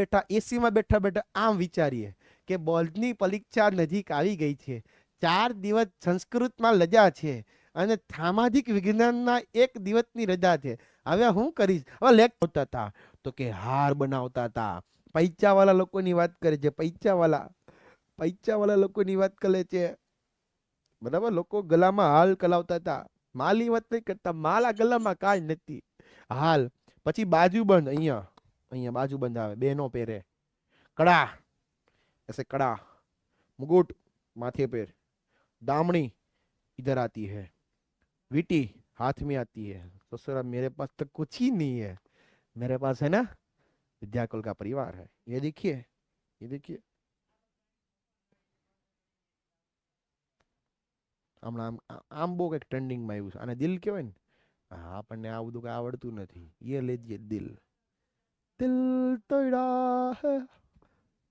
બેઠા એસીમાં બેઠા બેઠા આમ વિચારીએ કે બોર્ડની પરીક્ષા નજીક આવી ગઈ છે, 4 દિવસ સંસ્કૃતમાં રજા છે અને સામાજિક વિજ્ઞાનના 1 દિવસની રજા છે. હવે હું કરીશ? હવે લેક આવતા હતા તો કે હાર બનાવતા હતા. પૈસાવાળા લોકોની વાત કરે છે, પૈસાવાળા લોકોની વાત કરે છે. બરાબર, લોકો ગલામાં હાલ કલાવતા હતા. માલની વાત નહીં કરતા, માલ આ ગલામાં કાંઈ નથી, હાલ. પછી બાજુબંધ, અહીંયા અહીંયા બાજુબંધ આવે, બેનો પહેરે. કડા, ऐसे कड़ा, मुकुट माथे पर, दामनी इधर आती है, वीटी हाथ में आती है. तो सर मेरे पास तो कुछ ही नहीं है, मेरे पास है ना विद्याकुल का परिवार है. ये देखिए, ये देखिए. હમણાં આમ બહુ કંઈક ટ્રેન્ડિંગમાં આવ્યું છે, અને દિલ કહેવાય ને. હા, આપણને આ બધું કંઈ આવડતું નથી. એ લેજે દિલ, દિલ તોડા હે.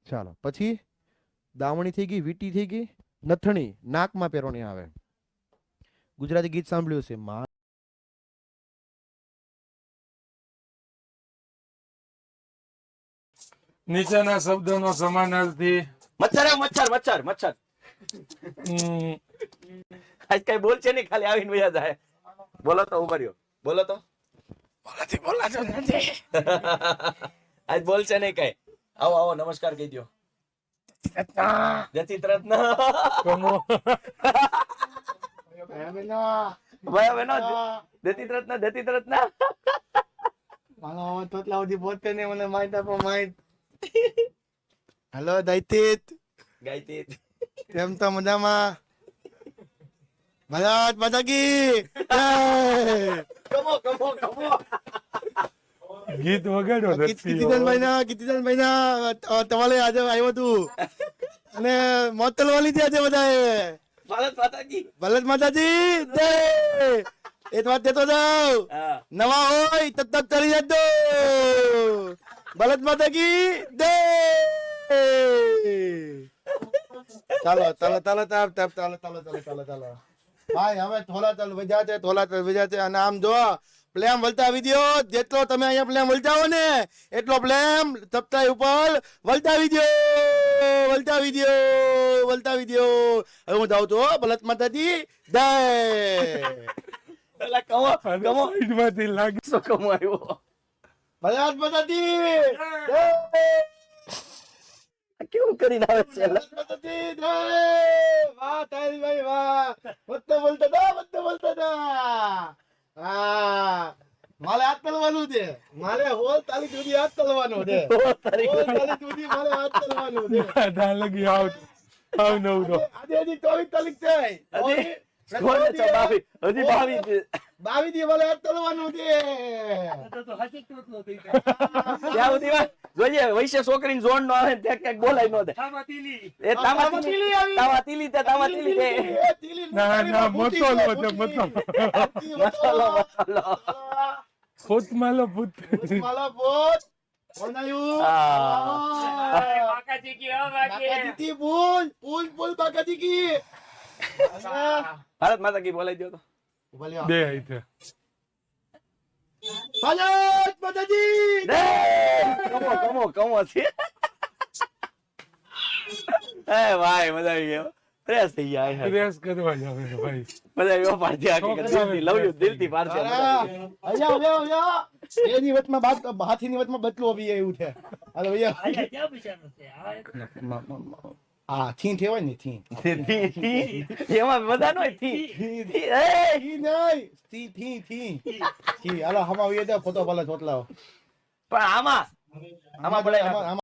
ચાલો, પછી દાવણી થઈ ગઈ, વીટી થઈ ગઈ, નથણી નાકમાં પહેરવાની આવે. ગુજરાતી ગીત સાંભળ્યું છે, માં નીચેના શબ્દોનો સમાનાર્થી મચ્છર હે, મચ્છર મચ્છર મચ્છર. આજ કઈ બોલ છે નહીં, ખાલી આવીને વયા જાય. બોલો તો, ઉભા રહ્યો, બોલો તો. બોલાતો નથી. આજ બોલ છે નહીં કઈ. આવો આવો, નમસ્કાર કહી દો. જતી રત્ન. ભાઈ બહેનો, જતી રત્ન, જતી રત્ન. મારો તોતલા સુધી પોતે ને મને માહિતી આપો, માહિતી. હેલો દૈતિત, ગાયતી. કેમ તો મજામાં? મજા મજા કી. કમો કમો કમો. ગીત વગાડો. કીર્તિદાન ભાઈ તમારે આજે આવ્યો તું અને મોત તલવાલી છે આજે બધાએ. ભારત માતા કી. ભરત માતાજી જય. એક વાત દેતો જાવ, હા. નવા હોય તબ તક કરી જતો. ભરત માતા કી જય. ચાલો ચાલો ચાલો ચાલો ચાલો ચાલો ચાલો ચાલો ચાલો ભાઈ, હવે થોડા ચાલ વજા છે, થોડા ચાલ વજા છે. અને આમ જો પ્લેમ વલતાવી દો, જેટલો તમે અહીંયા પ્લેમ વલતાવો ને એટલો પ્લેમ સપ્તાહ ઉપર વલતાવી દો, વલતાવી દો, વલતાવી દો. હવે હું જાઉં છું, ભરત માતાજી જય. એલા કમો કમો. માંથી લાગે શું કમો આવ્યો? ભરત માતાજી જય. કેવું કરીને આવે છે? ભરત માતાજી જય. વાહ તારી ભાઈ વાહ, મત બોલતા હતા. હા, મારે હાથ તલવાનું છે, મારે હોલ તારીખ સુધી હાથ તલવાનું છે, હોલ તારીખ સુધી મારે હાથ તલવાનું છે. લગી આવ નવું તો આજે હજી 24 તારીખ છે, હજી 22 છે. 22 દી મારે હાથ તલવાનું છે. ત્યાં સુધી જોઈએ વૈશ્ય છોકરીને જોડ નો આવે ત્યાં ક્યાંક બોલાય નો દે. એ તામાતીલી આવી. તામાતીલી તે તામાતીલી તે. ના ના મસાલો છે, મસાલો ફૂતમાલો ફૂત માલા બોત બનાયું. બાકાજી કી હો બાકાજી કી બોલ બોલ બોલ બાકાજી કી. ભારત માતા કી બોલાઈ દો તો. બે આઈ ભારત માતાજી કમો કમો કમો છે. એ ભાઈ મજા આવી ગયો. ફ્રેશ થઈ ગયા. રેસ કરવા જાવે ભાઈ. મજા આવી પાડતી આખી દિલથી લવ યુ દિલથી પાડતી. અહીંયા એની વચમાં બાત હાથીની વચમાં બતલો આવી એવું છે. હાલો અહીંયા હા થી ઠેવાય ને થી એમાં બધા નો થી નહીં થી થી થી થી હાલો હમા આવી દે ફોટો ભલે ચોટલાઓ પણ આમાં આમાં ભલે